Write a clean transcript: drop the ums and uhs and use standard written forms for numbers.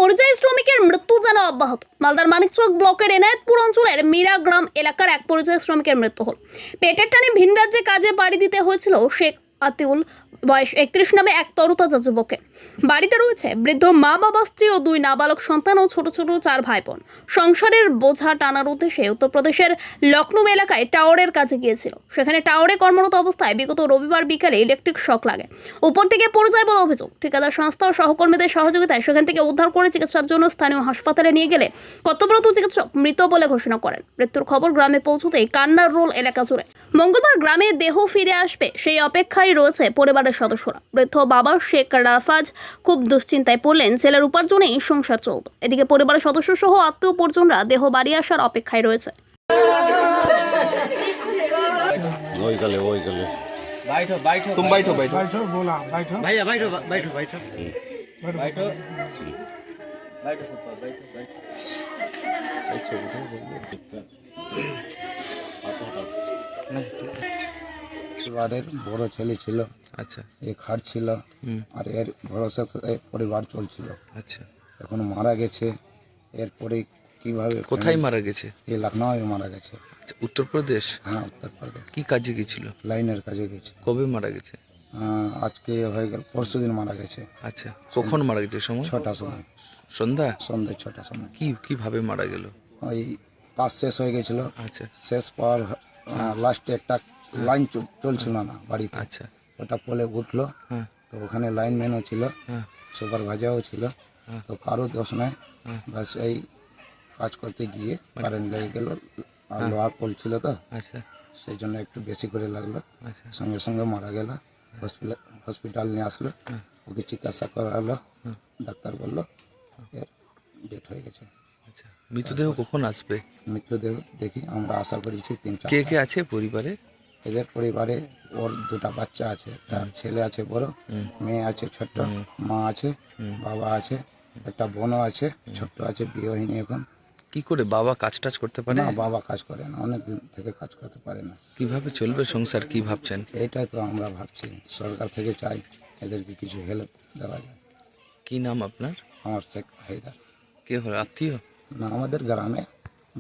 পরিযায়ী শ্রমিকের মৃত্যু যেন অব্যাহত। মালদার মানিকচক ব্লকের এনায়েতপুর অঞ্চলের মীরা গ্রাম এলাকার এক পরিযায়ী শ্রমিকের মৃত্যু হল। পেটের টানে ভিন রাজ্যে কাজে পাড়ি দিতে হয়েছিল শেখ আতিউল বয়স 31 নামে এক তরতাজা যুবককে। বাড়িতে রয়েছে বৃদ্ধ মা বাবা, স্ত্রী ও 2 নাবালক সন্তান ও ছোট ছোট 4 ভাই বোন। সংসারের বোঝা টানার উদ্দেশ্যে উত্তরপ্রদেশের লখনৌ এলাকায় টাওয়ারের কাছে গিয়েছিল। সেখানে টাওয়ারে কর্মরত অবস্থায় বিগত রবিবার বিকালে ইলেকট্রিক শক লাগে। উপর থেকে পড়ে যায় বলে অভিযোগ। ঠিকাদার সংস্থা ও সহকর্মীদের সহযোগিতায় সেখান থেকে উদ্ধার করে চিকিৎসার জন্য স্থানীয় হাসপাতালে নিয়ে গেলে কর্তব্যরত চিকিৎসক মৃত বলে ঘোষণা করেন। মৃত্যুর খবর গ্রামে পৌঁছতেই কান্নার রোল এলাকা জুড়ে। মঙ্গলবার গ্রামে দেহ ফিরে আসবে সেই অপেক্ষায় রয়েছে পরিবারের সদস্যরা। বৃদ্ধ বাবা শেখ রাফাজ খুব দুশ্চিন্তায় পড়লেন। ছেলের উপার্জনেই সংসার চলত। এদিকে পরিবারের সদস্য সহ আত্মীয় পরিজনরা দেহ বাড়ি আসার অপেক্ষায় রয়েছে। बैठो बैठो तुम बैठो बैठो बैठो बोला बैठो भैया बैठो बैठो बैठो बैठो बैठो পরিবারের বড় ছেলে ছিল। আচ্ছা এ খাটছিল আর এর ভরসাতে পরিবার চলছিল। আচ্ছা এখন মারা গেছে। এরপরে কিভাবে কোথায় মারা গেছে? এই লখনৌয়ে মারা গেছে। আচ্ছা উত্তরপ্রদেশ। হ্যাঁ, উত্তরপ্রদেশ। কি কাজে গেছিল? লাইনের কাজে গেছে। কবে মারা গেছে? আজকে হয়ে গেল, পরশুদিন মারা গেছে। আচ্ছা কখন মারা গেছে? সময় 6টার সময়, সন্ধ্যা। সন্ধ্যে 6টার সময়। কিভাবে মারা গেল? ওই কাজ শেষ হয়ে গেছিল। আচ্ছা শেষ পর লাস্টে একটা লাইন চলছিল না বাড়িতে। আচ্ছা ওটা পোলে উঠলো। হ্যাঁ তো ওখানে লাইনম্যানও ছিল, হ্যাঁ সুপারভাইজারও ছিল। হ্যাঁ। তো কারো দোষ নাই। হ্যাঁ। বাস এই কাজ করতে গিয়ে কারেন্ট লেগে গেল। আর লোহার পোল ছিল তো, আচ্ছা সেই জন্য একটু বেশি করে লাগলো। আচ্ছা সঙ্গে সঙ্গে মারা গেল। হসপিটাল নিয়ে আসলো, ওকে চিকিৎসা করালো। ডাক্তার বললো এর ডেথ হয়ে গেছে। আচ্ছা মৃতদেহ কখন আসবে? মৃত্যুদেহ দেখি আমরা আশা করেছি 3-4। কে কে আছে পরিবারে? এদের পরিবারে ওর 2টা বাচ্চা আছে। একটা ছেলে আছে বড়, মেয়ে আছে ছোট্ট, মা আছে, বাবা আছে, একটা বোনও আছে, ছোট্ট আছে, বিয়ে হয়নি এখন। কি করে বাবা কাজ টাজ করতে পারে? না, বাবা কাজ করে না, অনেক দিন থেকে কাজ করতে পারে না। কিভাবে চলবে সংসার, কি ভাবছেন? এইটাই তো আমরা ভাবছি, সরকার থেকে চাই এদেরকে কিছু হেল্প দেওয়া যায়। কি নাম আপনার? আমার শেখ হায়দার। কে হলো আত্মীয়? না, আমাদের গ্রামে